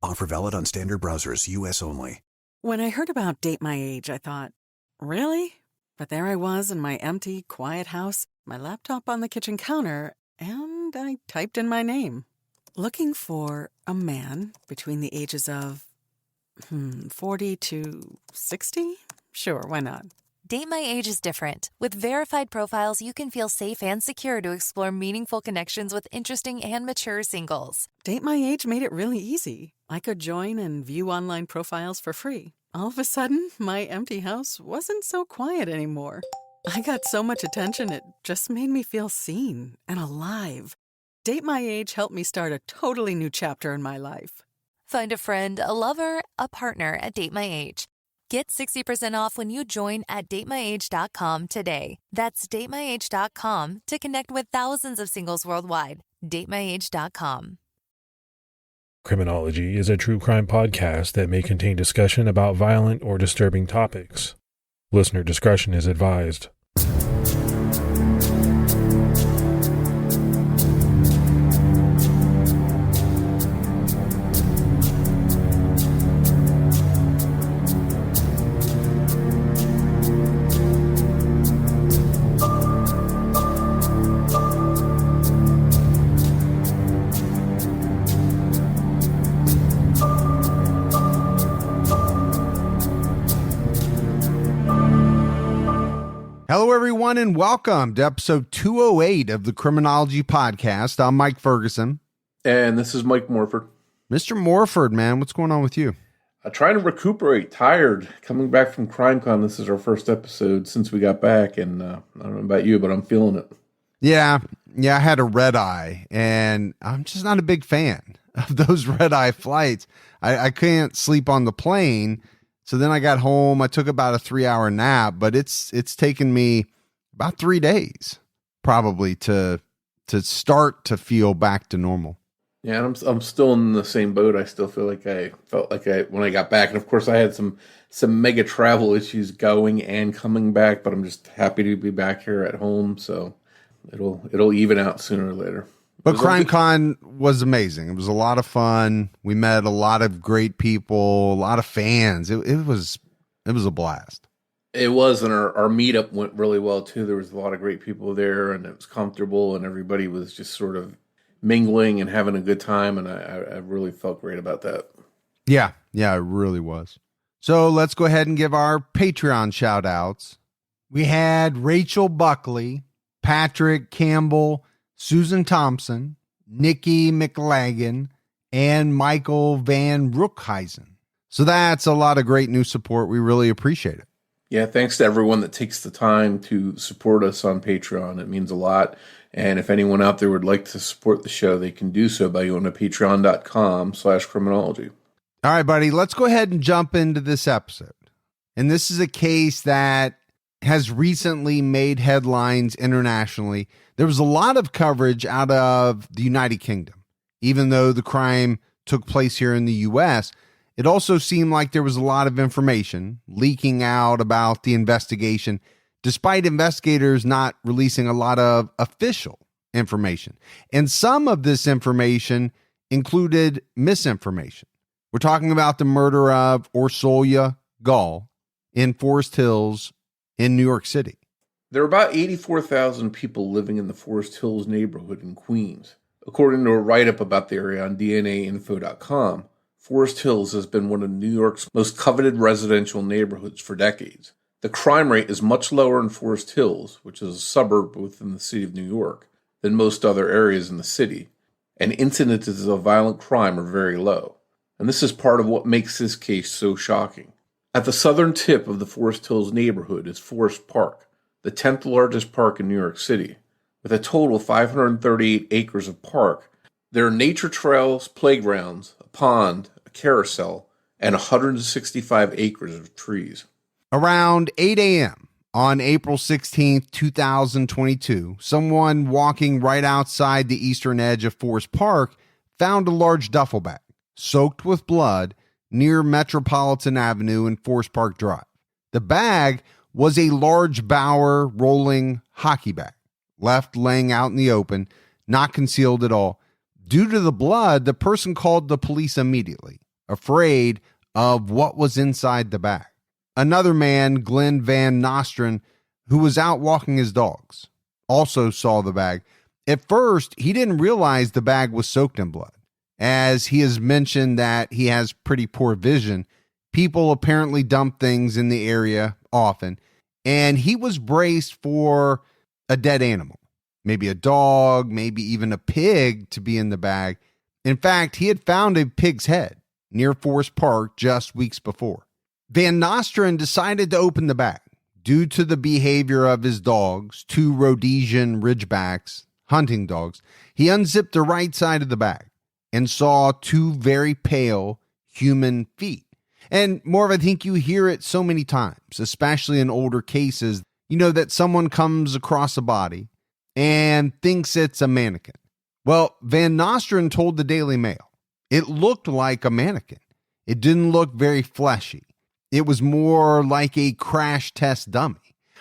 Offer valid on standard browsers, U.S. only. When I heard about Date My Age, I thought, really? But there I was in my empty, quiet house, my laptop on the kitchen counter, and I typed in my name. Looking for a man between the ages of 40 to 60? Sure, why not? Date My Age is different. With verified profiles, you can feel safe and secure to explore meaningful connections with interesting and mature singles. Date My Age made it really easy. I could join and view online profiles for free. All of a sudden, my empty house wasn't so quiet anymore. I got so much attention, it just made me feel seen and alive. Date My Age helped me start a totally new chapter in my life. Find a friend, a lover, a partner at Date My Age. Get 60% off when you join at datemyage.com today. That's datemyage.com to connect with thousands of singles worldwide. datemyage.com. Criminology is a true crime podcast that may contain discussion about violent or disturbing topics. Listener discretion is advised. Hello, everyone, and welcome to episode 208 of the Criminology podcast. I'm Mike Ferguson. And this is Mike Morford. Mr. Morford, man, what's going on with you? Trying to recuperate, tired, coming back from CrimeCon. This is our first episode since we got back, and I don't know about you, but I'm feeling it. Yeah, I had a red eye, and I'm just not a big fan of those red eye flights. I can't sleep on the plane. So then I got home, I took about a 3-hour nap, but it's taken me about 3 days probably to start to feel back to normal. Yeah, and I'm still in the same boat. I still feel like I felt like when I got back. And of course I had some mega travel issues going and coming back, but I'm just happy to be back here at home. So it'll even out sooner or later. But CrimeCon was amazing. It was a lot of fun. We met a lot of great people, a lot of fans. It was a blast. It was, and our meetup went really well too. There was a lot of great people there, and it was comfortable, and everybody was just sort of mingling and having a good time, and I really felt great about that. Yeah, it really was. So let's go ahead and give our Patreon shout outs. We had Rachel Buckley, Patrick Campbell, Susan Thompson, Nikki McLagan, and Michael Van Rookhuizen. So that's a lot of great new support. We really appreciate it. Yeah, thanks to everyone that takes the time to support us on Patreon. It means a lot. And if anyone out there would like to support the show, they can do so by going to patreon.com/criminology. All right, buddy, let's go ahead and jump into this episode. And this is a case that has recently made headlines internationally. There was a lot of coverage out of the United Kingdom. Even though the crime took place here in the U.S., it also seemed like there was a lot of information leaking out about the investigation, despite investigators not releasing a lot of official information. And some of this information included misinformation. We're talking about the murder of Orsolya Gaal in Forest Hills in New York City. There are about 84,000 people living in the Forest Hills neighborhood in Queens. According to a write-up about the area on DNAinfo.com, Forest Hills has been one of New York's most coveted residential neighborhoods for decades. The crime rate is much lower in Forest Hills, which is a suburb within the city of New York, than most other areas in the city, and incidences of violent crime are very low. And this is part of what makes this case so shocking. At the southern tip of the Forest Hills neighborhood is Forest Park, the 10th largest park in New York City. With a total of 538 acres of park, there are nature trails, playgrounds, a pond, a carousel, and 165 acres of trees. Around 8 a.m. on April 16th, 2022, someone walking right outside the eastern edge of Forest Park found a large duffel bag soaked with blood near Metropolitan Avenue and Forest Park Drive. The bag was a large Bauer rolling hockey bag, left laying out in the open, not concealed at all. Due to the blood, the person called the police immediately. afraid of what was inside the bag. Another man, Glenn Van Nostrand, who was out walking his dogs, also saw the bag. At first, he didn't realize the bag was soaked in blood. As he has mentioned that he has pretty poor vision, people apparently dump things in the area often, and he was braced for a dead animal, maybe a dog, maybe even a pig to be in the bag. In fact, he had found a pig's head near Forest Park just weeks before. Van Nostrand decided to open the bag due to the behavior of his dogs, 2 Rhodesian Ridgebacks, hunting dogs. He unzipped the right side of the bag and saw 2 very pale human feet. And Morf, I think you hear it so many times, especially in older cases, that someone comes across a body and thinks it's a mannequin. Well, Van Nostrand told the Daily Mail it looked like a mannequin. It didn't look very fleshy. It was more like a crash test dummy.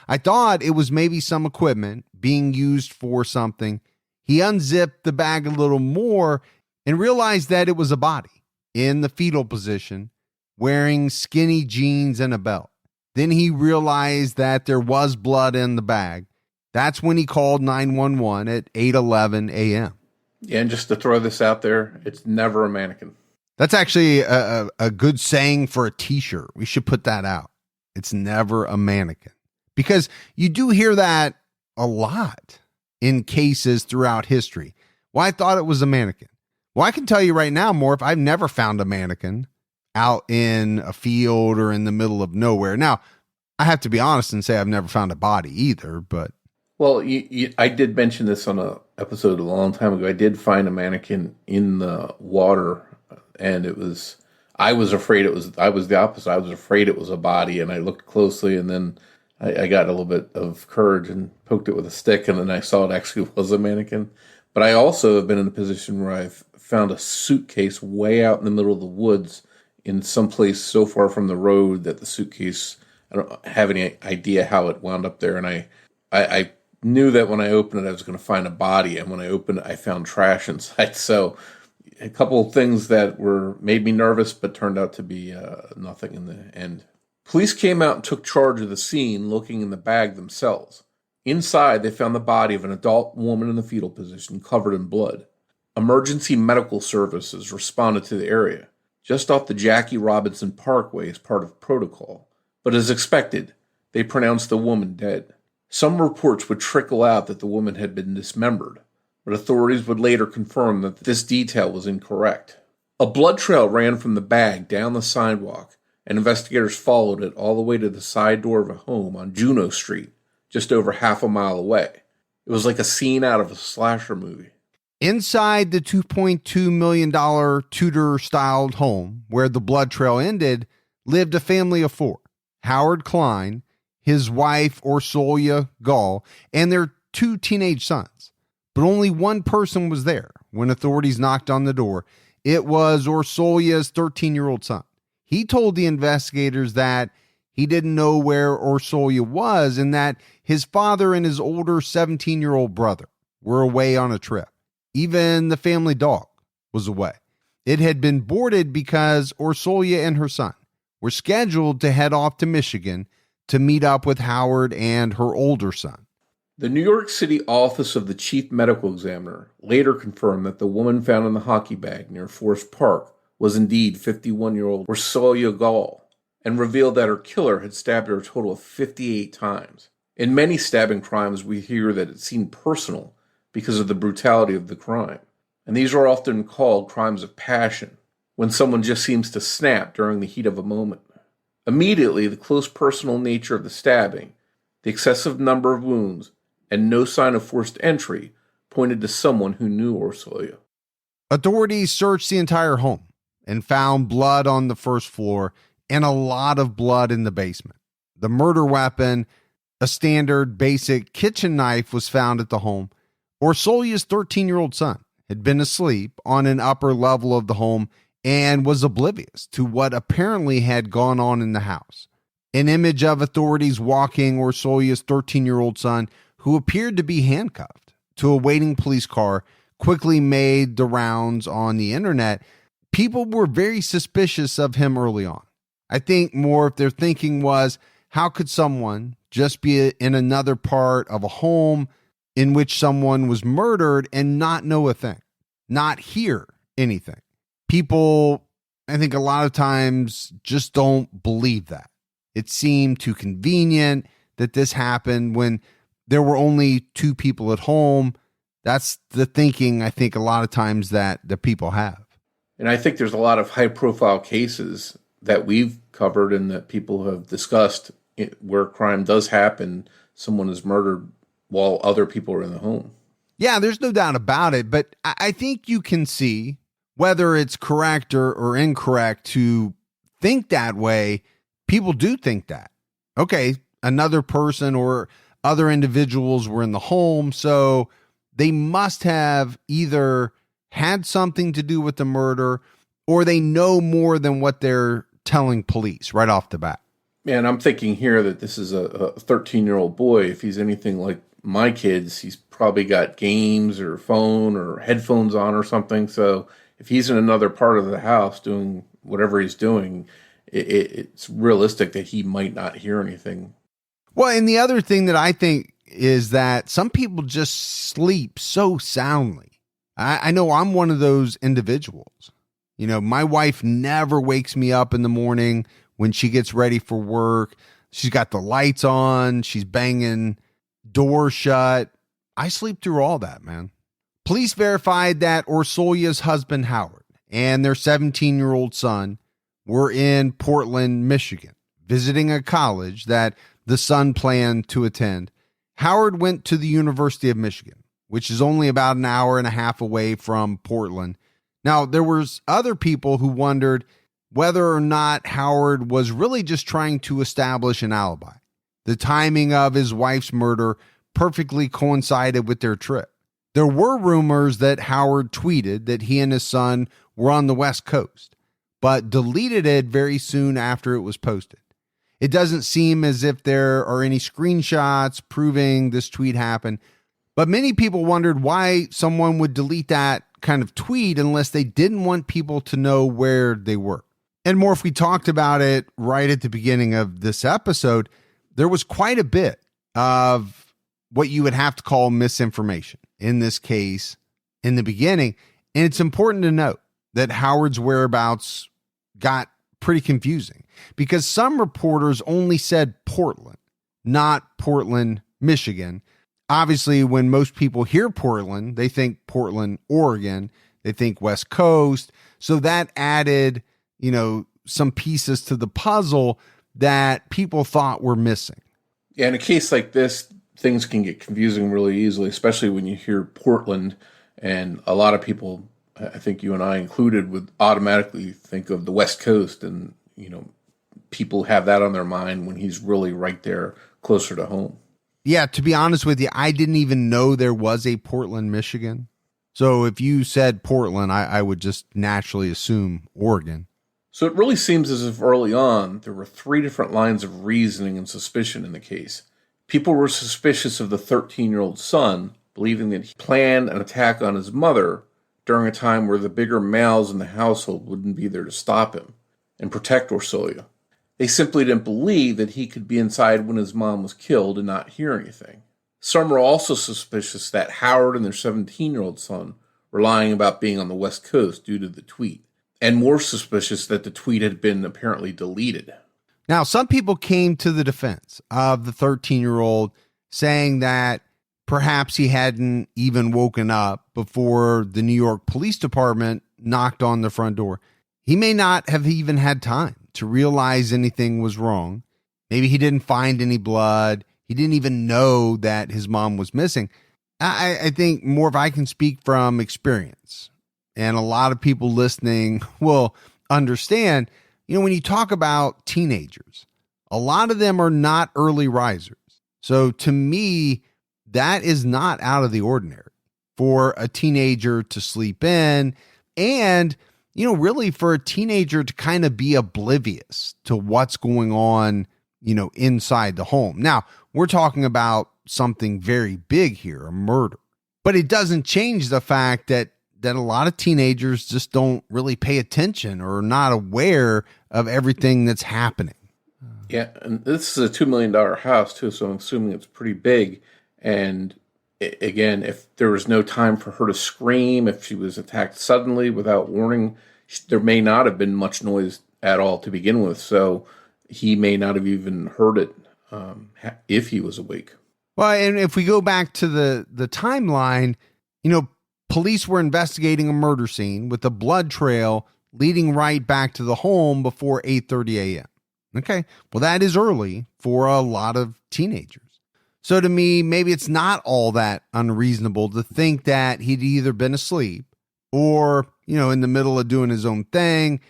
I thought it was maybe some equipment being used for something. He unzipped the bag a little more and realized that it was a body in the fetal position, wearing skinny jeans and a belt. Then he realized that there was blood in the bag. That's when he called 911 at 8:11 a.m. Yeah, and just to throw this out there, it's never a mannequin. That's actually a good saying for a t-shirt. We should put that out. It's never a mannequin. Because you do hear that a lot in cases throughout history. Well, I thought it was a mannequin. Well, I can tell you right now, Morf, I've never found a mannequin out in a field or in the middle of nowhere. Now, I have to be honest and say I've never found a body either, but... Well, I did mention this on an episode a long time ago. I did find a mannequin in the water, and I was the opposite. I was afraid it was a body, and I looked closely, and then I got a little bit of courage and poked it with a stick, and then I saw it actually was a mannequin. But I also have been in a position where I've found a suitcase way out in the middle of the woods in some place so far from the road that the suitcase, I don't have any idea how it wound up there. And I knew that when I opened it, I was going to find a body. And when I opened it, I found trash inside. So a couple of things that made me nervous, but turned out to be nothing in the end. Police came out and took charge of the scene, looking in the bag themselves. Inside, they found the body of an adult woman in the fetal position, covered in blood. Emergency medical services responded to the area, just off the Jackie Robinson Parkway as part of protocol. But as expected, they pronounced the woman dead. Some reports would trickle out that the woman had been dismembered, but authorities would later confirm that this detail was incorrect. A blood trail ran from the bag down the sidewalk, and investigators followed it all the way to the side door of a home on Juneau Street, just over half a mile away. It was like a scene out of a slasher movie. Inside the $2.2 million Tudor-styled home where the blood trail ended lived a family of 4. Howard Klein, his wife Orsolya Gaal, and their 2 teenage sons. But only one person was there when authorities knocked on the door. It was Orsolya's 13-year-old son. He told the investigators that he didn't know where Orsolya was and that his father and his older 17-year-old brother were away on a trip. Even the family dog was away. It had been boarded because Orsolya and her son were scheduled to head off to Michigan to meet up with Howard and her older son. The New York City office of the chief medical examiner later confirmed that the woman found in the hockey bag near Forest Park was indeed 51-year-old Orsolya Gaal, and revealed that her killer had stabbed her a total of 58 times. In many stabbing crimes, we hear that it seemed personal because of the brutality of the crime. And these are often called crimes of passion, when someone just seems to snap during the heat of a moment. Immediately, the close personal nature of the stabbing, the excessive number of wounds, and no sign of forced entry pointed to someone who knew Orsolya. Authorities searched the entire home and found blood on the first floor and a lot of blood in the basement. The murder weapon, a standard basic kitchen knife, was found at the home. Orsolya's 13-year-old son had been asleep on an upper level of the home and was oblivious to what apparently had gone on in the house. An image of authorities walking Orsolya's 13-year-old son, who appeared to be handcuffed to a waiting police car, quickly made the rounds on the internet. people were very suspicious of him early on. I think more if their thinking was, how could someone just be in another part of a home in which someone was murdered and not know a thing, not hear anything? People, I think a lot of times just don't believe that. It seemed too convenient that this happened when there were only two people at home. That's the thinking I think a lot of times that the people have. And I think there's a lot of high profile cases that we've covered and that people have discussed where crime does happen. Someone is murdered while other people are in the home. Yeah, there's no doubt about it. But I think you can see whether it's correct or incorrect to think that way. People do think that. Okay, another person or other individuals were in the home, so they must have either had something to do with the murder or they know more than what they're telling police right off the bat. Man, I'm thinking here that this is a 13-year-old boy. If he's anything like my kids, he's probably got games or phone or headphones on or something. So if he's in another part of the house doing whatever he's doing, it's realistic that he might not hear anything. Well, and the other thing that I think is that some people just sleep so soundly. I know I'm one of those individuals. You know, my wife never wakes me up in the morning when she gets ready for work. She's got the lights on. She's banging doors shut. I sleep through all that, man. Police verified that Orsolya's husband, Howard, and their 17-year-old son were in Portland, Michigan, visiting a college that the son planned to attend. Howard went to the University of Michigan, which is only about an hour and a half away from Portland. Now, there was other people who wondered whether or not Howard was really just trying to establish an alibi. The timing of his wife's murder perfectly coincided with their trip. There were rumors that Howard tweeted that he and his son were on the West Coast, but deleted it very soon after it was posted. It doesn't seem as if there are any screenshots proving this tweet happened, but many people wondered why someone would delete that kind of tweet unless they didn't want people to know where they were. And more, if we talked about it right at the beginning of this episode, there was quite a bit of what you would have to call misinformation in this case in the beginning. And it's important to note that Howard's whereabouts got pretty confusing because some reporters only said Portland, not Portland, Michigan. Obviously, when most people hear Portland, they think Portland, Oregon. They think West Coast. So that added, some pieces to the puzzle that people thought were missing. Yeah, in a case like this, things can get confusing really easily, especially when you hear Portland. And a lot of people, I think you and I included, would automatically think of the West Coast. And, people have that on their mind when he's really right there closer to home. Yeah, to be honest with you, I didn't even know there was a Portland, Michigan. So if you said Portland, I would just naturally assume Oregon. So it really seems as if early on, there were three different lines of reasoning and suspicion in the case. People were suspicious of the 13-year-old son, believing that he planned an attack on his mother during a time where the bigger males in the household wouldn't be there to stop him and protect Orsolya. They simply didn't believe that he could be inside when his mom was killed and not hear anything. Some were also suspicious that Howard and their 17-year-old son were lying about being on the West Coast due to the tweet, and more suspicious that the tweet had been apparently deleted. Now, some people came to the defense of the 13-year-old, saying that perhaps he hadn't even woken up before the New York Police Department knocked on the front door. He may not have even had time to realize anything was wrong. Maybe he didn't find any blood. He didn't even know that his mom was missing. I think more if I can speak from experience, and a lot of people listening will understand, when you talk about teenagers, a lot of them are not early risers. So to me, that is not out of the ordinary for a teenager to sleep in and really for a teenager to kind of be oblivious to what's going on, inside the home. Now, we're talking about something very big here, a murder. But it doesn't change the fact that that a lot of teenagers just don't really pay attention or are not aware of everything that's happening. Yeah, and this is a $2 million house, too, so I'm assuming it's pretty big. And again, if there was no time for her to scream, if she was attacked suddenly without warning, there may not have been much noise at all to begin with. So he may not have even heard it if he was awake. Well, and if we go back to the timeline, police were investigating a murder scene with a blood trail leading right back to the home before 8:30 a.m. Okay, well, that is early for a lot of teenagers. So to me, maybe it's not all that unreasonable to think that he'd either been asleep or, in the middle of doing his own thing,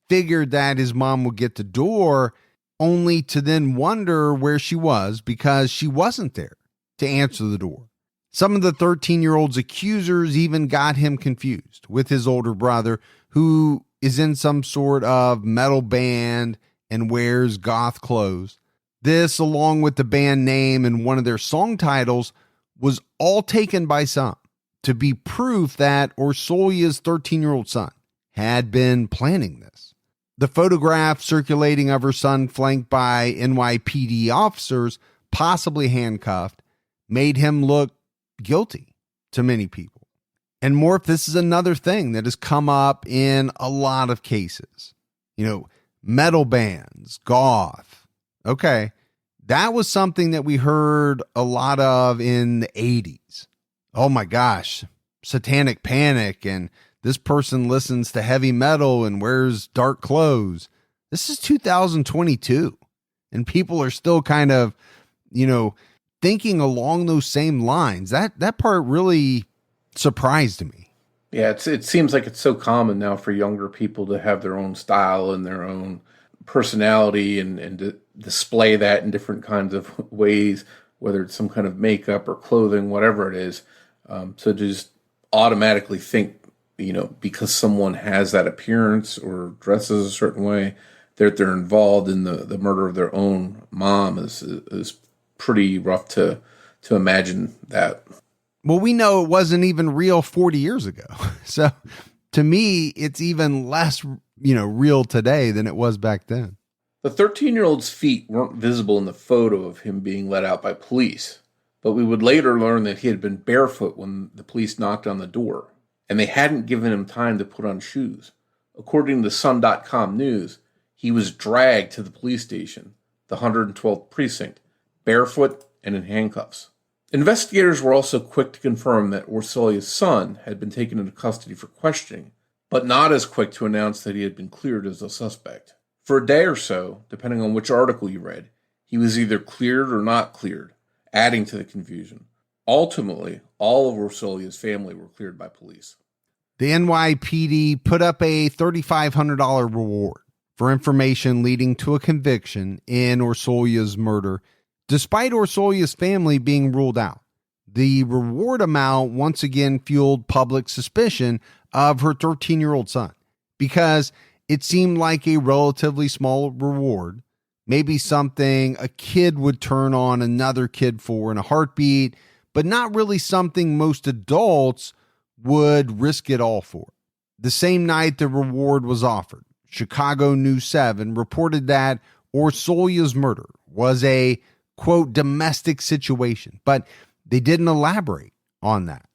figured that his mom would get the door, only to then wonder where she was because she wasn't there to answer the door. Some of the 13-year-old's accusers even got him confused with his older brother, who is in some sort of metal band and wears goth clothes. This, along with the band name and one of their song titles, was all taken by some to be proof that Orsolya's 13-year-old son had been planning this. The photograph circulating of her son flanked by NYPD officers, possibly handcuffed, made him look guilty to many people. And Morf, this is another thing that has come up in a lot of cases. Metal bands, goth. Okay, that was something that we heard a lot of in the 80s. Oh my gosh, satanic panic, and this person listens to heavy metal and wears dark clothes. This is 2022, and people are still kind of, thinking along those same lines. That part really surprised me. Yeah, it seems like it's so common now for younger people to have their own style and their own personality and to display that in different kinds of ways, whether it's some kind of makeup or clothing, whatever it is. So to just automatically think, because someone has that appearance or dresses a certain way, that they're involved in the murder of their own mom is pretty rough to imagine that. Well, we know it wasn't even real 40 years ago. So to me, it's even less, real today than it was back then. The 13-year-old's feet weren't visible in the photo of him being let out by police, but we would later learn that he had been barefoot when the police knocked on the door, and they hadn't given him time to put on shoes. According to Sun.com News, he was dragged to the police station, the 112th precinct, barefoot and in handcuffs. Investigators were also quick to confirm that Orsolya's son had been taken into custody for questioning, but not as quick to announce that he had been cleared as a suspect. For a day or so, depending on which article you read, he was either cleared or not cleared, adding to the confusion. Ultimately, all of Orsolya's family were cleared by police. The NYPD put up a $3,500 reward for information leading to a conviction in Orsolya's murder, despite Orsolya's family being ruled out. The reward amount once again fueled public suspicion of her 13-year-old son, because it seemed like a relatively small reward, maybe something a kid would turn on another kid for in a heartbeat, but not really something most adults would risk it all for. The same night the reward was offered, Chicago News 7 reported that Orsolya's murder was a, quote, domestic situation, but they didn't elaborate on that.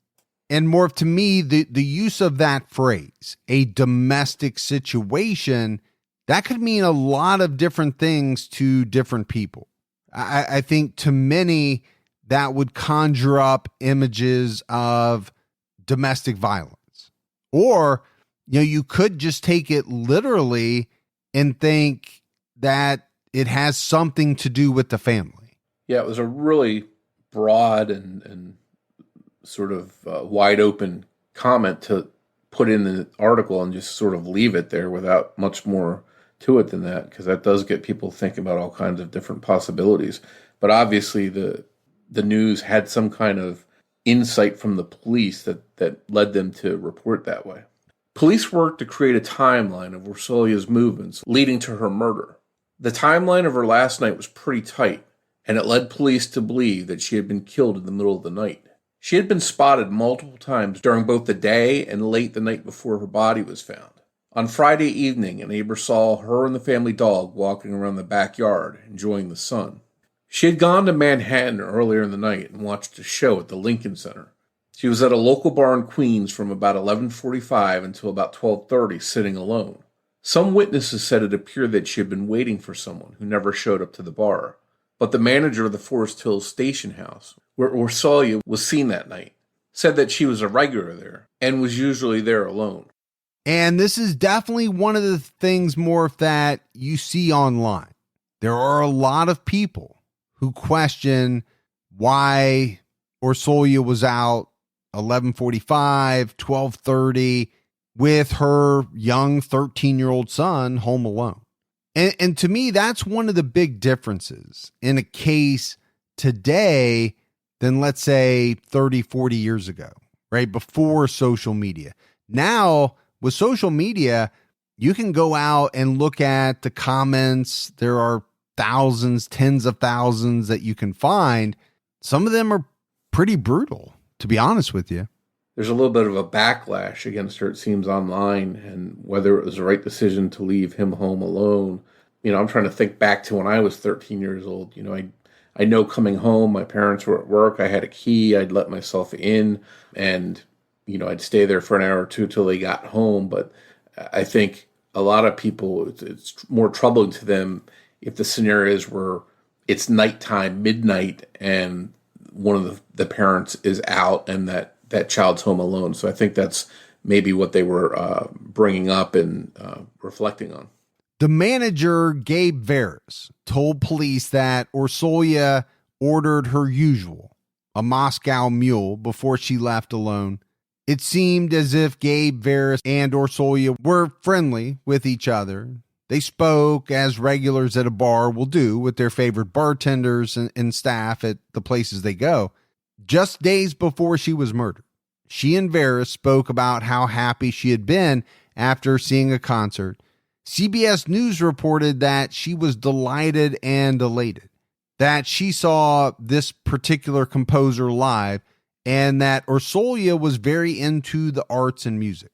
And more to me, the use of that phrase, a domestic situation, that could mean a lot of different things to different people. I think to many, that would conjure up images of domestic violence. Or, you could just take it literally and think that it has something to do with the family. Yeah, it was a really broad and sort of wide open comment to put in the article and just sort of leave it there without much more to it than that, because that does get people thinking about all kinds of different possibilities. But obviously the news had some kind of insight from the police that led them to report that way. Police worked to create a timeline of Orsolya's movements leading to her murder. The timeline of her last night was pretty tight, and it led police to believe that she had been killed in the middle of the night. She had been spotted multiple times during both the day and late the night before her body was found. On Friday evening, a neighbor saw her and the family dog walking around the backyard, enjoying the sun. She had gone to Manhattan earlier in the night and watched a show at the Lincoln Center. She was at a local bar in Queens from about 11:45 until about 12:30, sitting alone. Some witnesses said it appeared that she had been waiting for someone who never showed up to the bar. But the manager of the Forest Hills station house, where Orsolya was seen that night, said that she was a regular there and was usually there alone. And this is definitely one of the things, Morph, that you see online. There are a lot of people who question why Orsolya was out 11:45, 12:30 with her young 13-year-old son home alone. And to me, that's one of the big differences in a case today than, let's say, 30, 40 years ago, right? Before social media. Now, with social media, you can go out and look at the comments. There are thousands, tens of thousands that you can find. Some of them are pretty brutal, to be honest with you. There's a little bit of a backlash against her, it seems, online, and whether it was the right decision to leave him home alone. I'm trying to think back to when I was 13 years old. I know coming home, my parents were at work. I had a key. I'd let myself in, and I'd stay there for an hour or two till they got home. But I think a lot of people, it's more troubling to them if the scenarios were it's nighttime, midnight, and one of the parents is out and that child's home alone. So I think that's maybe what they were bringing up and reflecting on. The manager, Gabe Veris, told police that Orsolya ordered her usual, a Moscow mule, before she left alone. It seemed as if Gabe Veris and Orsolya were friendly with each other. They spoke as regulars at a bar will do with their favorite bartenders and staff at the places they go. Just days before she was murdered, she and Veris spoke about how happy she had been after seeing a concert. CBS News reported that she was delighted and elated, that she saw this particular composer live, and that Orsolya was very into the arts and music.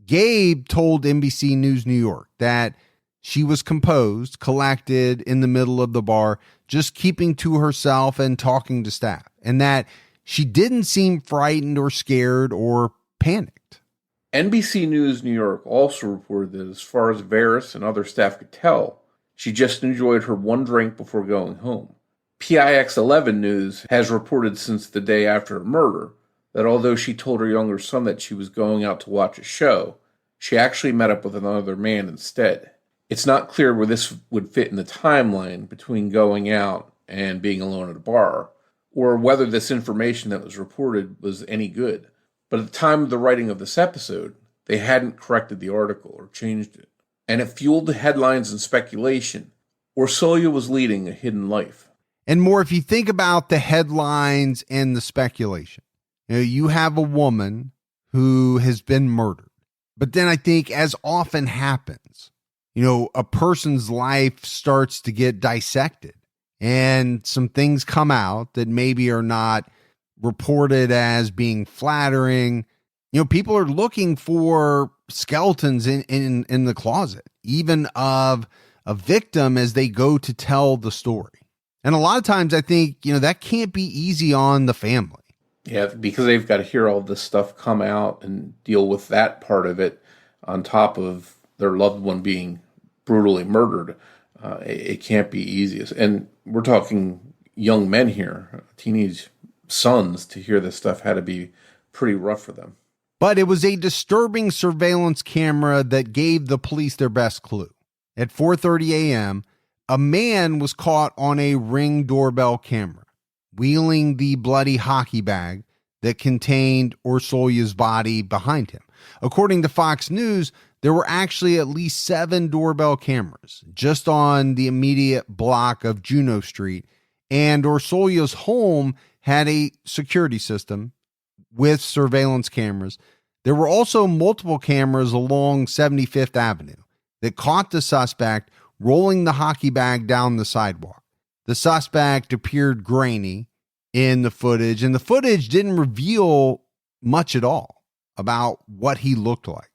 Gabe told NBC News New York that she was composed, collected in the middle of the bar, just keeping to herself and talking to staff, and that she didn't seem frightened or scared or panicked. NBC News New York also reported that as far as Veris and other staff could tell, she just enjoyed her one drink before going home. PIX11 News has reported since the day after her murder that although she told her younger son that she was going out to watch a show, she actually met up with another man instead. It's not clear where this would fit in the timeline between going out and being alone at a bar, or whether this information that was reported was any good. But at the time of the writing of this episode, they hadn't corrected the article or changed it. And it fueled the headlines and speculation. Orsolya was leading a hidden life. And more, if you think about the headlines and the speculation, you have a woman who has been murdered. But then I think, as often happens, a person's life starts to get dissected and some things come out that maybe are not reported as being flattering. People are looking for skeletons in the closet, even of a victim, as they go to tell the story. And a lot of times I think, that can't be easy on the family. Yeah, because they've got to hear all this stuff come out and deal with that part of it on top of their loved one being brutally murdered. It can't be easy. And we're talking young men here, teenage sons. To hear this stuff had to be pretty rough for them. But it was a disturbing surveillance camera that gave the police their best clue. At 4:30 a.m., a man was caught on a Ring doorbell camera, wheeling the bloody hockey bag that contained Orsolya's body behind him. According to Fox News, there were actually at least 7 doorbell cameras just on the immediate block of Juno Street, and Orsolya's home had a security system with surveillance cameras. There were also multiple cameras along 75th Avenue that caught the suspect rolling the hockey bag down the sidewalk. The suspect appeared grainy, in the footage, and the footage didn't reveal much at all about what he looked like.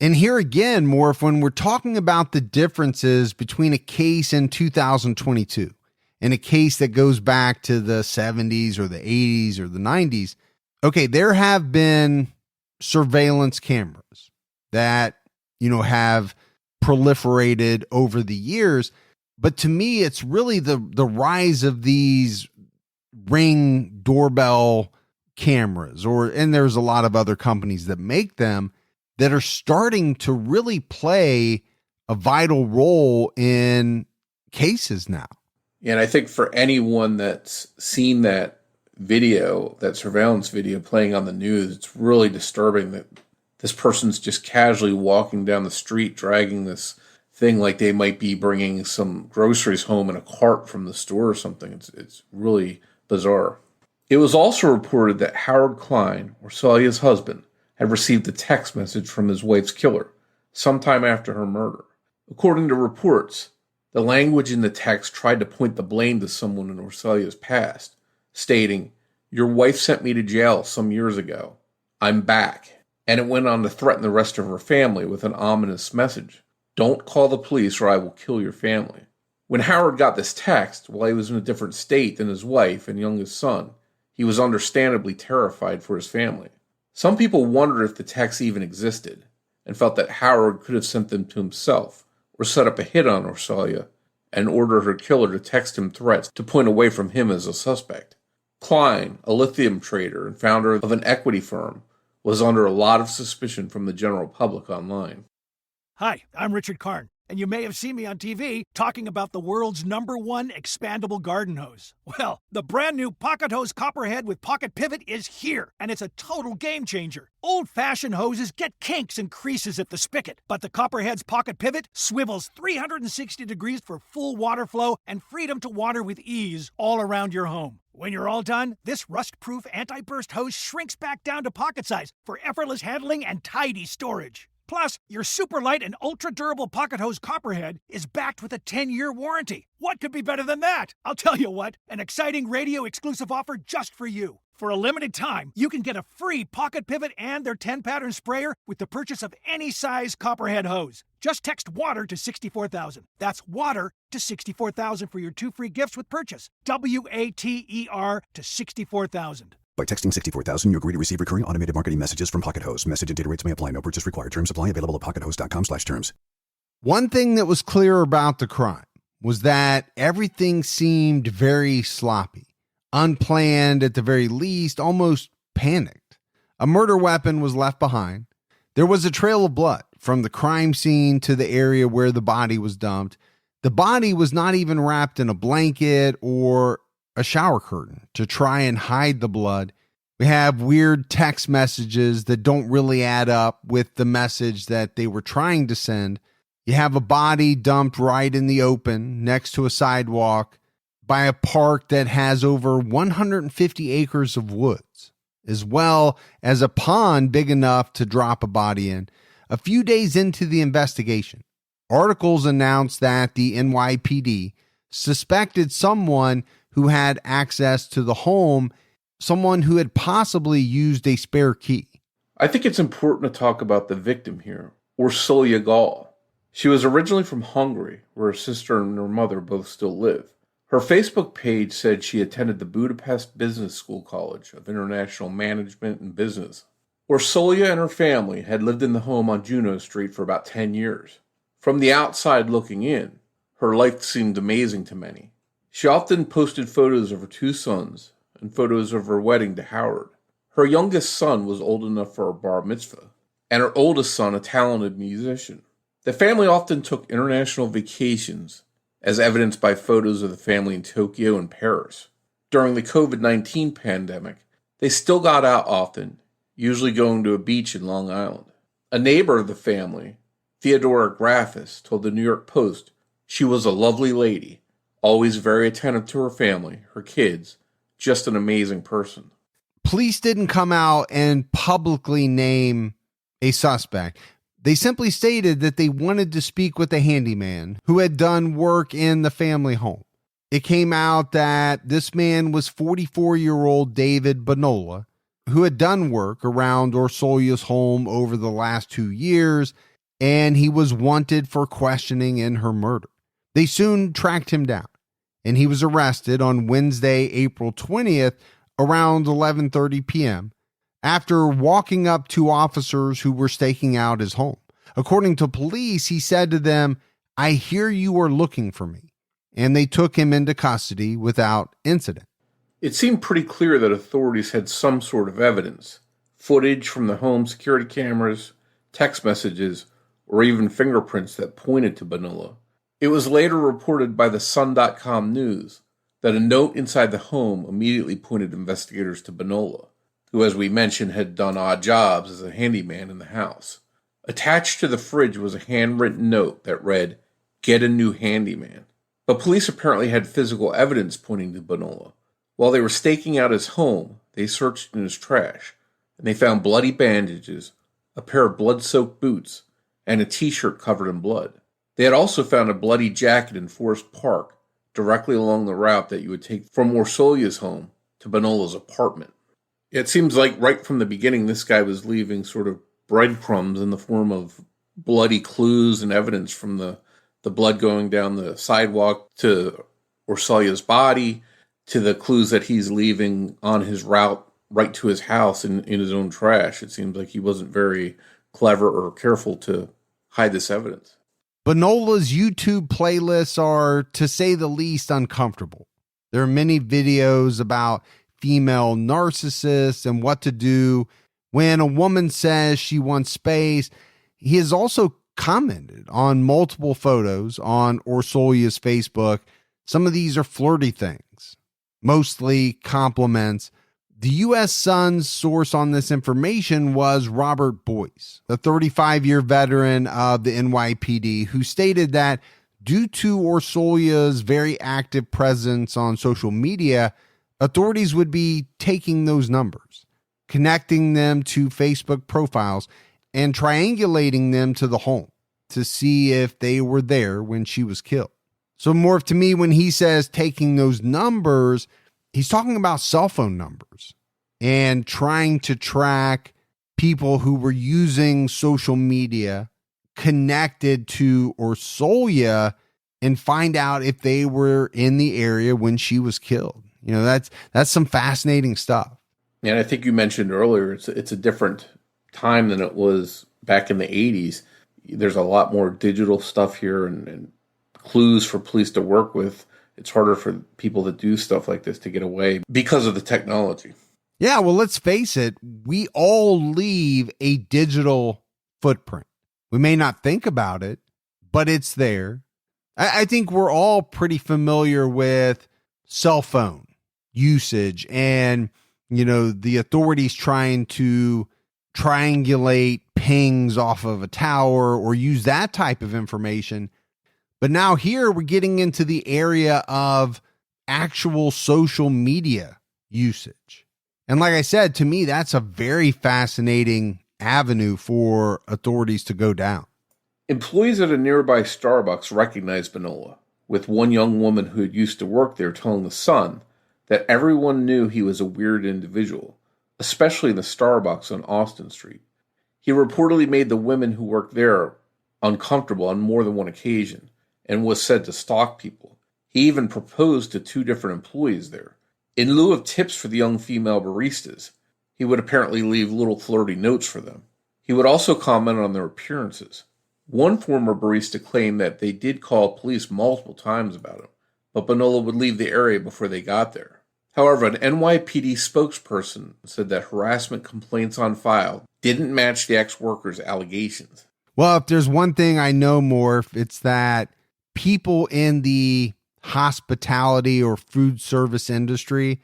And here again, Morph, when we're talking about the differences between a case in 2022 and a case that goes back to the 70s or the 80s or the 90s, okay, there have been surveillance cameras that, have proliferated over the years. But to me, it's really the rise of these Ring doorbell cameras, and there's a lot of other companies that make them, that are starting to really play a vital role in cases now. And I think for anyone that's seen that video, that surveillance video playing on the news, it's really disturbing that this person's just casually walking down the street, dragging this thing like they might be bringing some groceries home in a cart from the store or something. It's really bizarre. It was also reported that Howard Klein, Orsolya's husband, had received a text message from his wife's killer sometime after her murder. According to reports, the language in the text tried to point the blame to someone in Orsolya's past, stating, "Your wife sent me to jail some years ago. I'm back." And it went on to threaten the rest of her family with an ominous message: "Don't call the police or I will kill your family." When Howard got this text, while he was in a different state than his wife and youngest son, he was understandably terrified for his family. Some people wondered if the texts even existed, and felt that Howard could have sent them to himself, or set up a hit on Orsolya, and ordered her killer to text him threats to point away from him as a suspect. Klein, a lithium trader and founder of an equity firm, was under a lot of suspicion from the general public online. Hi, I'm Richard Karn, and you may have seen me on TV talking about the world's #1 expandable garden hose. Well, the brand new Pocket Hose Copperhead with Pocket Pivot is here, and it's a total game changer. Old-fashioned hoses get kinks and creases at the spigot, but the Copperhead's Pocket Pivot swivels 360 degrees for full water flow and freedom to water with ease all around your home. When you're all done, this rust-proof anti-burst hose shrinks back down to pocket size for effortless handling and tidy storage. Plus, your super light and ultra-durable Pocket Hose Copperhead is backed with a 10-year warranty. What could be better than that? I'll tell you what, an exciting radio-exclusive offer just for you. For a limited time, you can get a free Pocket Pivot and their 10-pattern sprayer with the purchase of any size Copperhead hose. Just text WATER to 64,000. That's WATER to 64,000 for your 2 free gifts with purchase. WATER to 64,000. By texting 64,000, you agree to receive recurring automated marketing messages from Pocket Hose. Message and data rates may apply. No purchase required. Terms apply. Available at pockethose.com/terms. One thing that was clear about the crime was that everything seemed very sloppy, unplanned at the very least, almost panicked. A murder weapon was left behind. There was a trail of blood from the crime scene to the area where the body was dumped. The body was not even wrapped in a blanket or a shower curtain to try and hide the blood. We have weird text messages that don't really add up with the message that they were trying to send. You have a body dumped right in the open next to a sidewalk by a park that has over 150 acres of woods, as well as a pond big enough to drop a body in. A few days into the investigation, articles announced that the NYPD suspected someone who had access to the home, someone who had possibly used a spare key. I think it's important to talk about the victim here, Orsolya Gaal. She was originally from Hungary, where her sister and her mother both still live. Her Facebook page said she attended the Budapest Business School College of International Management and Business. Orsolya and her family had lived in the home on Juno Street for about 10 years. From the outside looking in, her life seemed amazing to many. She often posted photos of her 2 sons and photos of her wedding to Howard. Her youngest son was old enough for a bar mitzvah, and her oldest son a talented musician. The family often took international vacations, as evidenced by photos of the family in Tokyo and Paris. During the COVID-19 pandemic, they still got out often, usually going to a beach in Long Island. A neighbor of the family, Theodora Graffis, told the New York Post she was a lovely lady, always very attentive to her family, her kids, just an amazing person. Police didn't come out and publicly name a suspect. They simply stated that they wanted to speak with a handyman who had done work in the family home. It came out that this man was 44-year-old David Bonola, who had done work around Orsolya's home over the last 2 years, and he was wanted for questioning in her murder. They soon tracked him down, and he was arrested on Wednesday, April 20th, around 11:30 p.m., after walking up to officers who were staking out his home. According to police, he said to them, "I hear you are looking for me," and they took him into custody without incident. It seemed pretty clear that authorities had some sort of evidence, footage from the home security cameras, text messages, or even fingerprints that pointed to Bonola. It was later reported by the Sun.com news that a note inside the home immediately pointed investigators to Bonola, who, as we mentioned, had done odd jobs as a handyman in the house. Attached to the fridge was a handwritten note that read, "Get a new handyman." But police apparently had physical evidence pointing to Bonola. While they were staking out his home, they searched in his trash, and they found bloody bandages, a pair of blood-soaked boots, and a t-shirt covered in blood. They had also found a bloody jacket in Forest Park, directly along the route that you would take from Orsolya's home to Bonola's apartment. It seems like right from the beginning, this guy was leaving sort of breadcrumbs in the form of bloody clues and evidence, from the blood going down the sidewalk to Orsolya's body, to the clues that he's leaving on his route right to his house in his own trash. It seems like he wasn't very clever or careful to hide this evidence. Bonola's YouTube playlists are, to say the least, uncomfortable. There are many videos about female narcissists and what to do when a woman says she wants space. He has also commented on multiple photos on Orsolya's Facebook. Some of these are flirty things, mostly compliments. The U.S. Sun's source on this information was Robert Boyce, a 35-year veteran of the NYPD, who stated that due to Orsolya's very active presence on social media, authorities would be taking those numbers, connecting them to Facebook profiles, and triangulating them to the home to see if they were there when she was killed. So, Morf, to me, when he says taking those numbers, he's talking about cell phone numbers and trying to track people who were using social media connected to Orsolya and find out if they were in the area when she was killed. You know, that's some fascinating stuff. And I think you mentioned earlier, it's a different time than it was back in the 80s. There's a lot more digital stuff here and clues for police to work with. It's harder for people that do stuff like this to get away because of the technology. Yeah, well, let's face it. We all leave a digital footprint. We may not think about it, but it's there. I think we're all pretty familiar with cell phone usage and, you know, the authorities trying to triangulate pings off of a tower or use that type of information. But now here we're getting into the area of actual social media usage. And like I said, to me, that's a very fascinating avenue for authorities to go down. Employees at a nearby Starbucks recognized Bonola, with one young woman who had used to work there telling the Sun that everyone knew he was a weird individual, especially in the Starbucks on Austin Street. He reportedly made the women who worked there uncomfortable on more than one occasion and was said to stalk people. He even proposed to 2 different employees there. In lieu of tips for the young female baristas, he would apparently leave little flirty notes for them. He would also comment on their appearances. One former barista claimed that they did call police multiple times about him, but Bonola would leave the area before they got there. However, an NYPD spokesperson said that harassment complaints on file didn't match the ex-worker's allegations. Well, if there's one thing I know, Morph, it's that people in the hospitality or food service industry,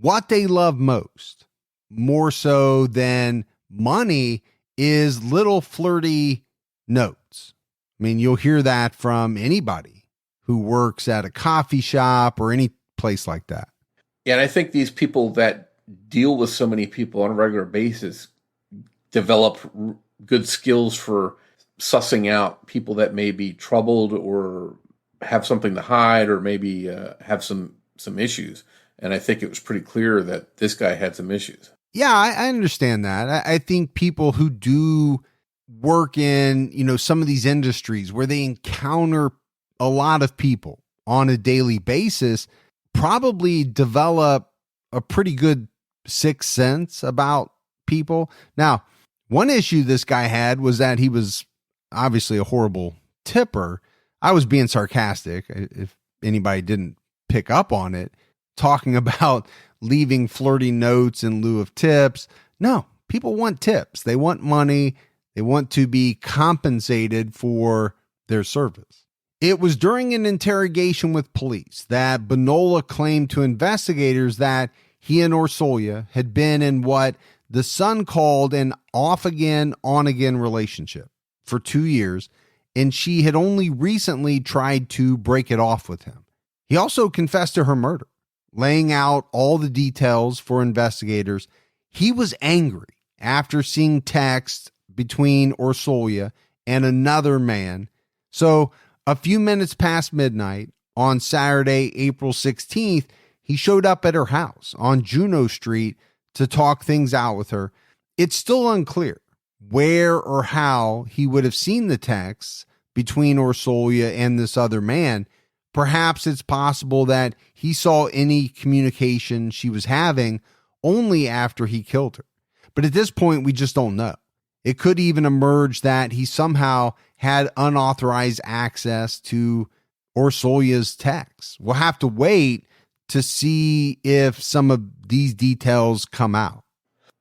what they love most, more so than money, is little flirty notes. I mean, you'll hear that from anybody who works at a coffee shop or any place like that. Yeah, and I think these people that deal with so many people on a regular basis develop good skills for sussing out people that may be troubled or have something to hide or maybe have some issues. And I think it was pretty clear that this guy had some issues. Yeah, I understand that. I think people who do work in, some of these industries where they encounter a lot of people on a daily basis probably develop a pretty good sixth sense about people. Now, one issue this guy had was that he was obviously a horrible tipper. I was being sarcastic, if anybody didn't pick up on it, talking about leaving flirty notes in lieu of tips. No, people want tips. They want money. They want to be compensated for their service. It was during an interrogation with police that Bonola claimed to investigators that he and Orsolya had been in what the Sun called an off-again, on-again relationship for 2 years, and she had only recently tried to break it off with him. He also confessed to her murder, laying out all the details for investigators. He was angry after seeing texts between Orsolya and another man. So a few minutes past midnight on Saturday, April 16th, he showed up at her house on Juno Street to talk things out with her. It's still unclear where or how he would have seen the texts between Orsolya and this other man. Perhaps it's possible that he saw any communication she was having only after he killed her. But at this point, we just don't know. It could even emerge that he somehow had unauthorized access to Orsolya's texts. We'll have to wait to see if some of these details come out.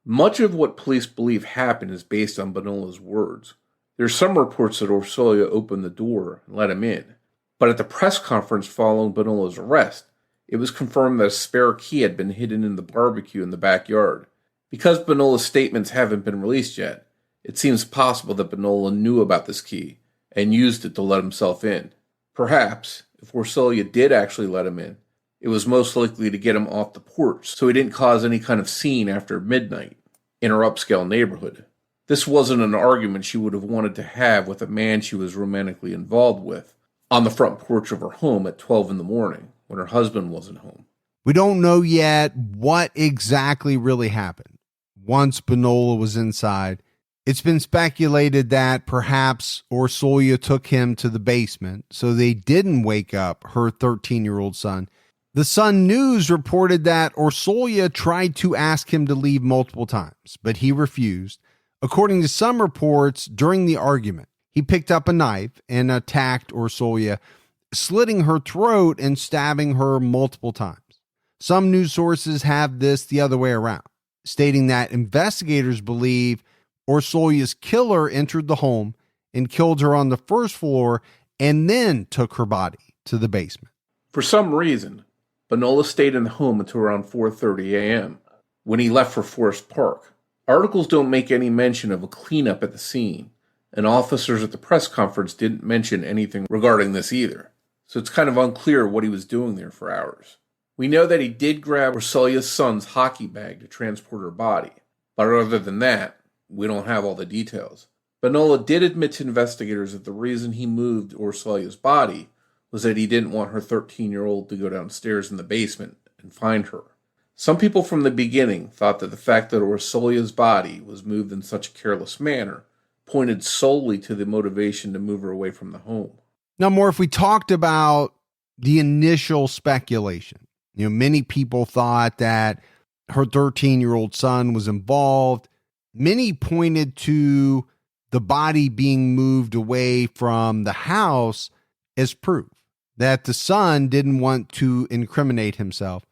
Much of what police believe happened is based on Bonola's words. There's some reports that Orsolya opened the door and let him in. But at the press conference following Bonola's arrest, it was confirmed that a spare key had been hidden in the barbecue in the backyard. Because Bonola's statements haven't been released yet, it seems possible that Bonola knew about this key and used it to let himself in. Perhaps, if Orsolya did actually let him in, it was most likely to get him off the porch so he didn't cause any kind of scene after midnight in her upscale neighborhood. This wasn't an argument she would have wanted to have with a man she was romantically involved with on the front porch of her home at 12 in the morning when her husband wasn't home. We don't know yet what exactly really happened once Bonola was inside. It's been speculated that perhaps Orsolya took him to the basement so they didn't wake up her 13-year-old son. The Sun News reported that Orsolya tried to ask him to leave multiple times, but he refused. According to some reports, during the argument, he picked up a knife and attacked Orsolya, slitting her throat and stabbing her multiple times. Some news sources have this the other way around, stating that investigators believe Orsolya's killer entered the home and killed her on the first floor and then took her body to the basement. For some reason, Bonola stayed in the home until around 4:30 a.m. when he left for Forest Park. Articles don't make any mention of a cleanup at the scene, and officers at the press conference didn't mention anything regarding this either. So it's kind of unclear what he was doing there for hours. We know that he did grab Orsolya's son's hockey bag to transport her body, but other than that, we don't have all the details. Bonola did admit to investigators that the reason he moved Orsolya's body was that he didn't want her 13-year-old to go downstairs in the basement and find her. Some people from the beginning thought that the fact that Orsolya's body was moved in such a careless manner pointed solely to the motivation to move her away from the home. Now, Morf, we talked about the initial speculation. Many people thought that her 13-year-old son was involved. Many pointed to the body being moved away from the house as proof that the son didn't want to incriminate himself.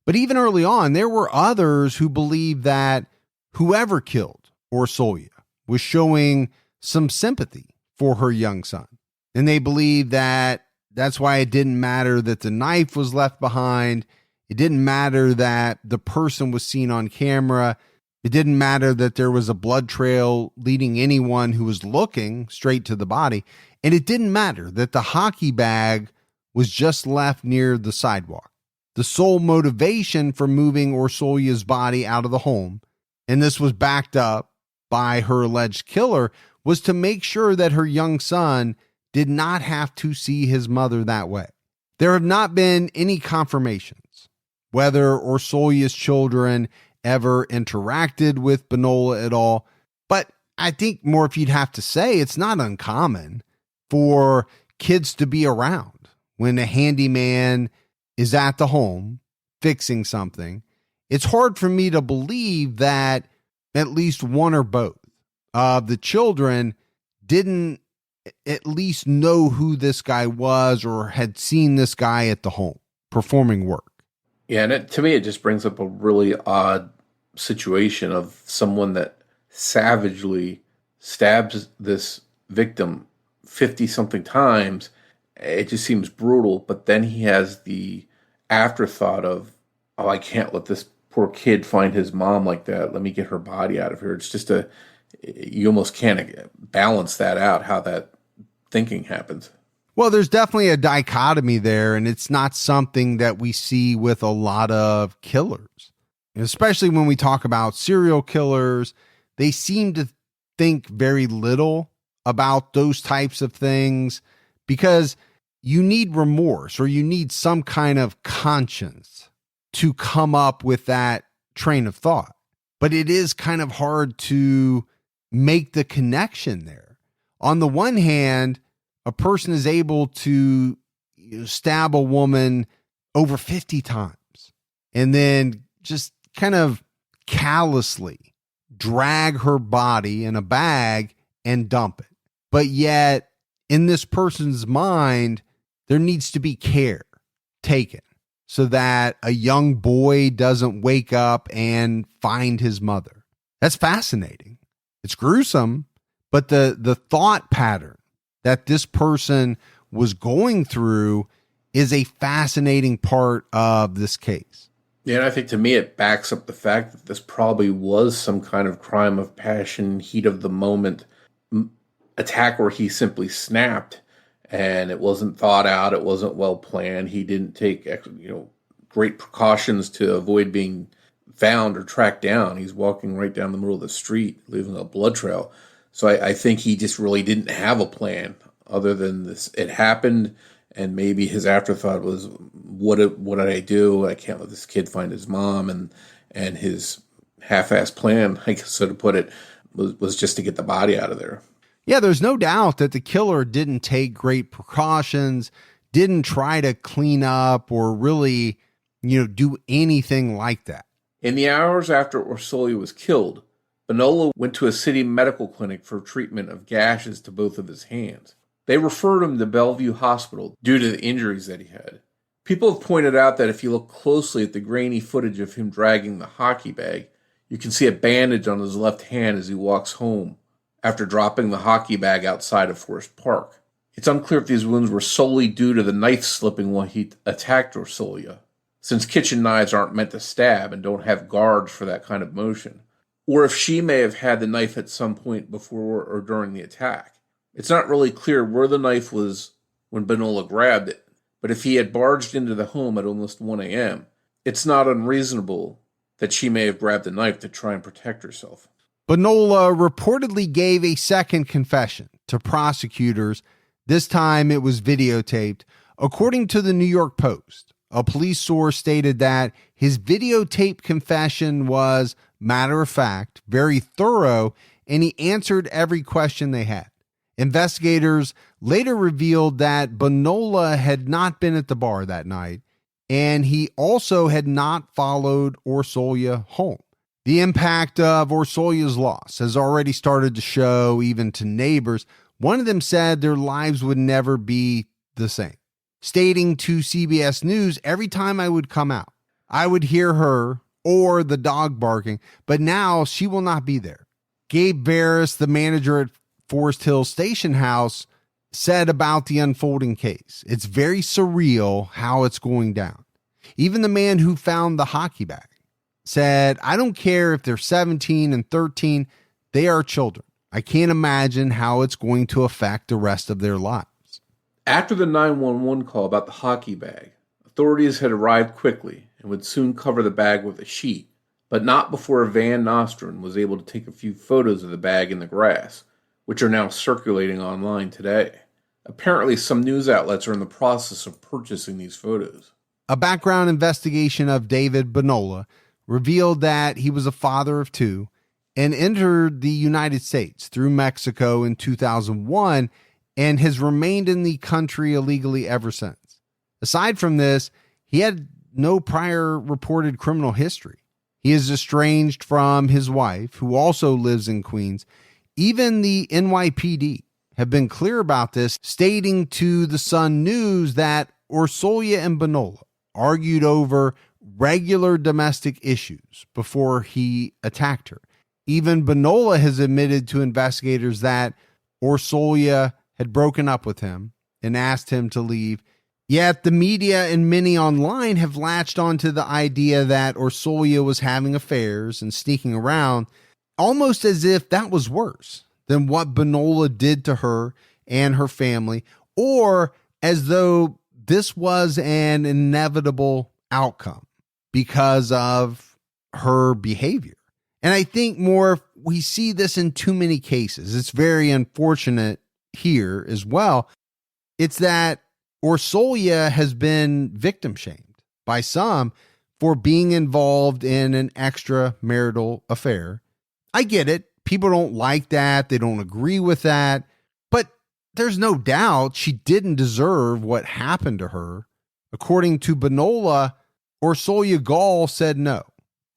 But even early on, there were others who believed that whoever killed Orsolya was showing some sympathy for her young son. And they believed that that's why it didn't matter that the knife was left behind. It didn't matter that the person was seen on camera. It didn't matter that there was a blood trail leading anyone who was looking straight to the body. And it didn't matter that the hockey bag was just left near the sidewalk. The sole motivation for moving Orsolya's body out of the home, and this was backed up by her alleged killer, was to make sure that her young son did not have to see his mother that way. There have not been any confirmations whether Orsolya's children ever interacted with Bonola at all. But I think, Morf, you'd have to say it's not uncommon for kids to be around when a handyman is at the home fixing something. It's hard for me to believe that at least one or both of the children didn't at least know who this guy was or had seen this guy at the home performing work. Yeah, and to me, it just brings up a really odd situation of someone that savagely stabs this victim 50-something times. It just seems brutal, but then he has the afterthought of, oh, I can't let this poor kid find his mom like that. Let me get her body out of here. It's just you almost can't balance that out, how that thinking happens. Well, there's definitely a dichotomy there, and it's not something that we see with a lot of killers. And especially when we talk about serial killers, they seem to think very little about those types of things because you need remorse or you need some kind of conscience to come up with that train of thought. But it is kind of hard to make the connection there. On the one hand, a person is able to stab a woman over 50 times and then just kind of callously drag her body in a bag and dump it. But yet, in this person's mind, there needs to be care taken so that a young boy doesn't wake up and find his mother. That's fascinating. It's gruesome, but the thought pattern that this person was going through is a fascinating part of this case. Yeah, and I think to me it backs up the fact that this probably was some kind of crime of passion, heat of the moment attack where he simply snapped and it wasn't thought out, it wasn't well planned. He didn't take great precautions to avoid being found or tracked down. He's walking right down the middle of the street, leaving a blood trail. So I think he just really didn't have a plan other than this. It happened, and maybe his afterthought was, what did I do? I can't let this kid find his mom. And his half-assed plan, I guess so to put it, was just to get the body out of there. Yeah, there's no doubt that the killer didn't take great precautions, didn't try to clean up or really, do anything like that. In the hours after Orsolya was killed, Bonola went to a city medical clinic for treatment of gashes to both of his hands. They referred him to Bellevue Hospital due to the injuries that he had. People have pointed out that if you look closely at the grainy footage of him dragging the hockey bag, you can see a bandage on his left hand as he walks home after dropping the hockey bag outside of Forest Park. It's unclear if these wounds were solely due to the knife slipping while he attacked Orsolya, since kitchen knives aren't meant to stab and don't have guards for that kind of motion, or if she may have had the knife at some point before or during the attack. It's not really clear where the knife was when Bonola grabbed it, but if he had barged into the home at almost 1 a.m., it's not unreasonable that she may have grabbed the knife to try and protect herself. Bonola reportedly gave a second confession to prosecutors. This time it was videotaped. According to the New York Post, a police source stated that his videotape confession was matter of fact, very thorough, and he answered every question they had. Investigators later revealed that Bonola had not been at the bar that night, and he also had not followed Orsolya home. The impact of Orsolya's loss has already started to show even to neighbors. One of them said their lives would never be the same, stating to CBS News, every time I would come out, I would hear her or the dog barking, but now she will not be there. Gabe Varus, the manager at Forest Hill Station House, said about the unfolding case, it's very surreal how it's going down. Even the man who found the hockey bag said, I don't care if they're 17 and 13, they are children. I can't imagine how it's going to affect the rest of their lives. After the 911 call about the hockey bag, authorities had arrived quickly and would soon cover the bag with a sheet, but not before Van Nostrand was able to take a few photos of the bag in the grass, which are now circulating online today. Apparently, some news outlets are in the process of purchasing these photos. A background investigation of David Bonola revealed that he was a father of two and entered the United States through Mexico in 2001 and has remained in the country illegally ever since. Aside from this, he had no prior reported criminal history. He is estranged from his wife, who also lives in Queens. Even the NYPD have been clear about this, stating to the Sun News that Orsolya and Bonola argued over regular domestic issues before he attacked her. Even Bonola has admitted to investigators that Orsolya had broken up with him and asked him to leave. Yet the media and many online have latched onto the idea that Orsolya was having affairs and sneaking around, almost as if that was worse than what Bonola did to her and her family, or as though this was an inevitable outcome because of her behavior. And I think more, we see this in too many cases. It's very unfortunate here as well. It's that Orsolya has been victim shamed by some for being involved in an extramarital affair. I get it. People don't like that. They don't agree with that. But there's no doubt she didn't deserve what happened to her. According to Bonola, Orsolya Gaal said no,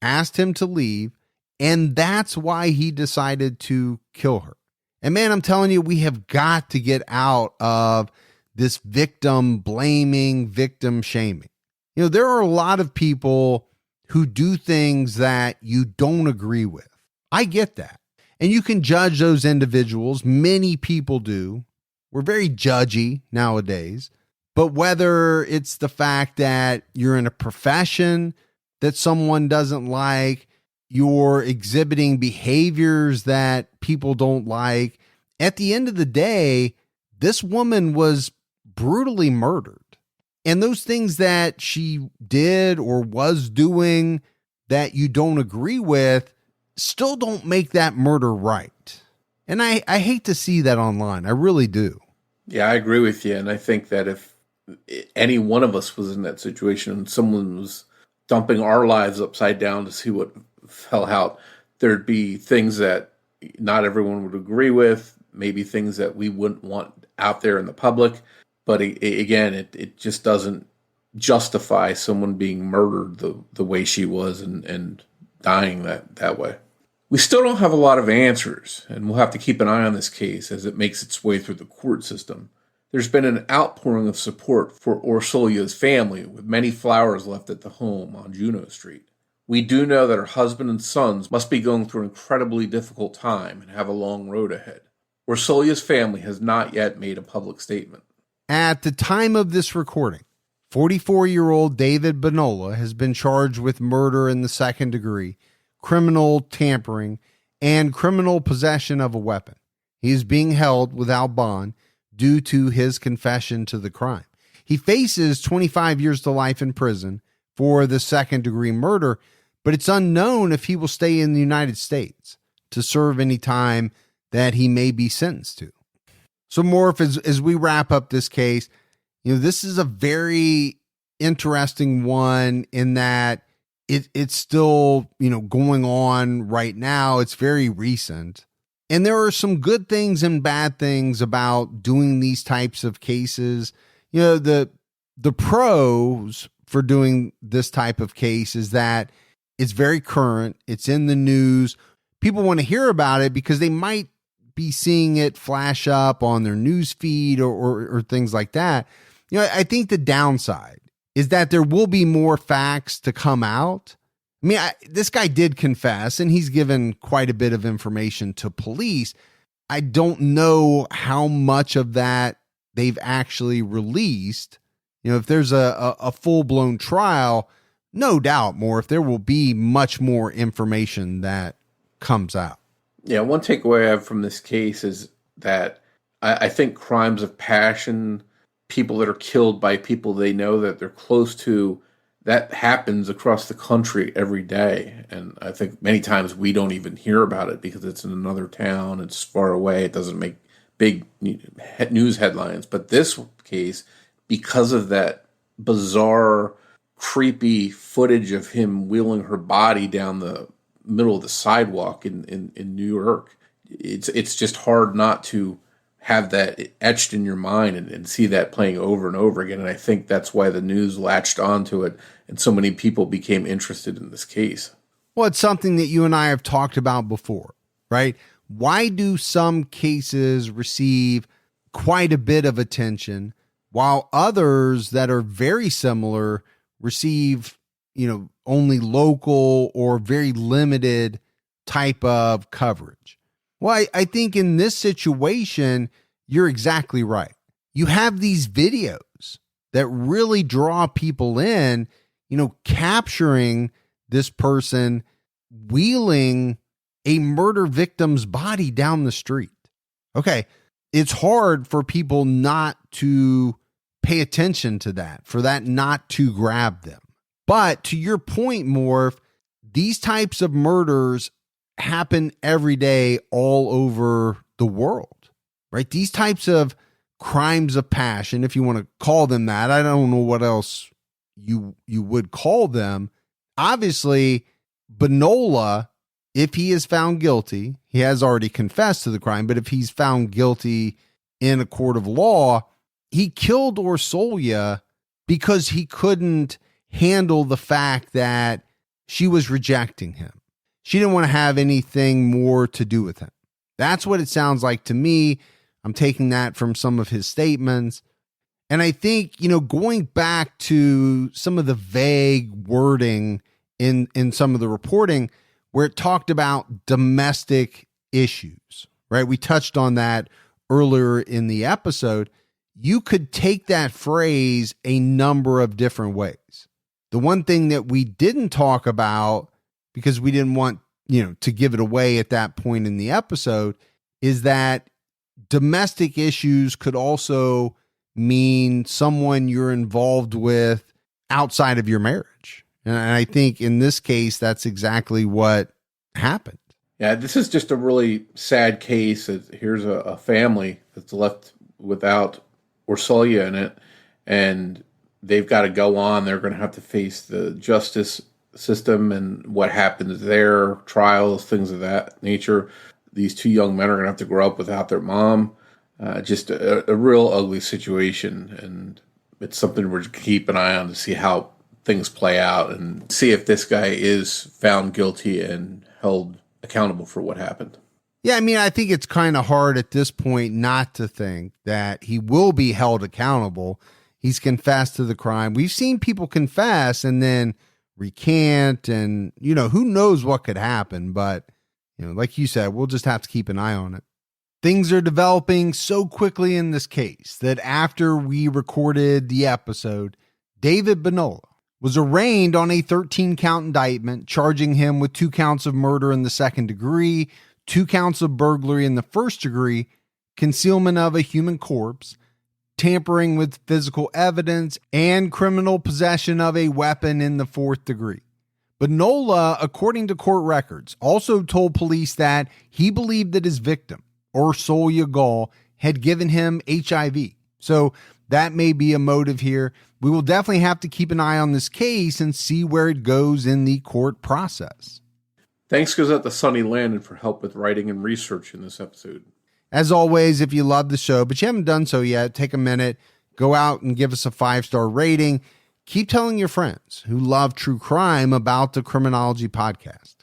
asked him to leave, and that's why he decided to kill her. And man, I'm telling you, we have got to get out of this victim blaming, victim shaming. You know, there are a lot of people who do things that you don't agree with. I get that. And you can judge those individuals. Many people do. We're very judgy nowadays. But whether it's the fact that you're in a profession that someone doesn't like, you're exhibiting behaviors that people don't like, at the end of the day, this woman was brutally murdered. And those things that she did or was doing that you don't agree with still don't make that murder right. And I hate to see that online. I really do. Yeah, I agree with you. And I think that if any one of us was in that situation and someone was dumping our lives upside down to see what fell out, there'd be things that not everyone would agree with, maybe things that we wouldn't want out there in the public. But again, it just doesn't justify someone being murdered the way she was and dying that way. We still don't have a lot of answers, and we'll have to keep an eye on this case as it makes its way through the court system. There's been an outpouring of support for Orsolya's family, with many flowers left at the home on Juno Street. We do know that her husband and sons must be going through an incredibly difficult time and have a long road ahead. Orsolya's family has not yet made a public statement. At the time of this recording, 44-year-old David Bonola has been charged with murder in the second degree, criminal tampering, and criminal possession of a weapon. He is being held without bond due to his confession to the crime. He faces 25 years to life in prison for the second degree murder, but it's unknown if he will stay in the United States to serve any time that he may be sentenced to. So Morf, as we wrap up this case, you know, this is a very interesting one in that it's still, you know, going on right now. It's very recent. And there are some good things and bad things about doing these types of cases. You know, the pros for doing this type of case is that it's very current. It's in the news. People want to hear about it because they might be seeing it flash up on their news feed or things like that. You know, I think the downside is that there will be more facts to come out. I mean, this guy did confess, and he's given quite a bit of information to police. I don't know how much of that they've actually released. You know, if there's a full-blown trial, no doubt more, if there will be much more information that comes out. Yeah, one takeaway I have from this case is that I think crimes of passion, people that are killed by people they know that they're close to, that happens across the country every day. And I think many times we don't even hear about it because it's in another town, it's far away, it doesn't make big news headlines. But this case, because of that bizarre, creepy footage of him wheeling her body down the middle of the sidewalk in New York, it's just hard not to have that etched in your mind and see that playing over and over again. And I think that's why the news latched onto it and so many people became interested in this case. Well, it's something that you and I have talked about before, right? Why do some cases receive quite a bit of attention while others that are very similar receive, only local or very limited type of coverage? Well, I think in this situation, you're exactly right. You have these videos that really draw people in, capturing this person wheeling a murder victim's body down the street. Okay, it's hard for people not to pay attention to that, for that not to grab them. But to your point, Morf, these types of murders happen every day all over the world, right? These types of crimes of passion, if you want to call them that, I don't know what else you would call them. Obviously, Bonola, if he is found guilty, he has already confessed to the crime, but if he's found guilty in a court of law, he killed Orsolya because he couldn't handle the fact that she was rejecting him. She didn't want to have anything more to do with him. That's what it sounds like to me. I'm taking that from some of his statements. And I think, going back to some of the vague wording in some of the reporting where it talked about domestic issues, right? We touched on that earlier in the episode. You could take that phrase a number of different ways. The one thing that we didn't talk about, because we didn't want, to give it away at that point in the episode, is that domestic issues could also mean someone you're involved with outside of your marriage. And I think in this case, that's exactly what happened. Yeah, this is just a really sad case. Here's a family that's left without Orsolya in it, and they've got to go on. They're going to have to face the justice system and what happens there, trials, things of that nature. These two young men are going to have to grow up without their mom. Just a real ugly situation, and it's something we're to keep an eye on to see how things play out and see if this guy is found guilty and held accountable for what happened. Yeah, I think it's kind of hard at this point not to think that he will be held accountable. He's confessed to the crime. We've seen people confess and then recant, and, who knows what could happen. But, like you said, we'll just have to keep an eye on it. Things are developing so quickly in this case that after we recorded the episode, David Bonola was arraigned on a 13-count indictment, charging him with 2 counts of murder in the second degree, 2 counts of burglary in the first degree, concealment of a human corpse, tampering with physical evidence, and criminal possession of a weapon in the 4th degree. Bonola, according to court records, also told police that he believed that his victim, Orsolya Gaal, had given him HIV. So that may be a motive here. We will definitely have to keep an eye on this case and see where it goes in the court process. Thanks goes out to Sonny Landon for help with writing and research in this episode. As always, if you love the show, but you haven't done so yet, take a minute, go out and give us a 5-star rating. Keep telling your friends who love true crime about the Criminology podcast.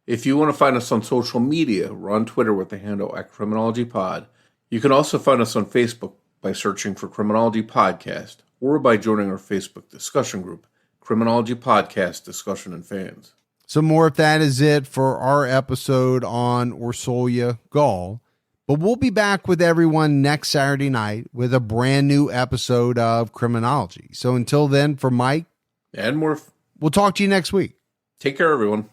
If you want to find us on social media, we're on Twitter with the handle @CriminologyPod. You can also find us on Facebook by searching for Criminology Podcast, or by joining our Facebook discussion group, Criminology Podcast Discussion and Fans. So more if that is it for our episode on Orsolya Gaal. But we'll be back with everyone next Saturday night with a brand new episode of Criminology. So until then, for Mike and Morf, we'll talk to you next week. Take care, everyone.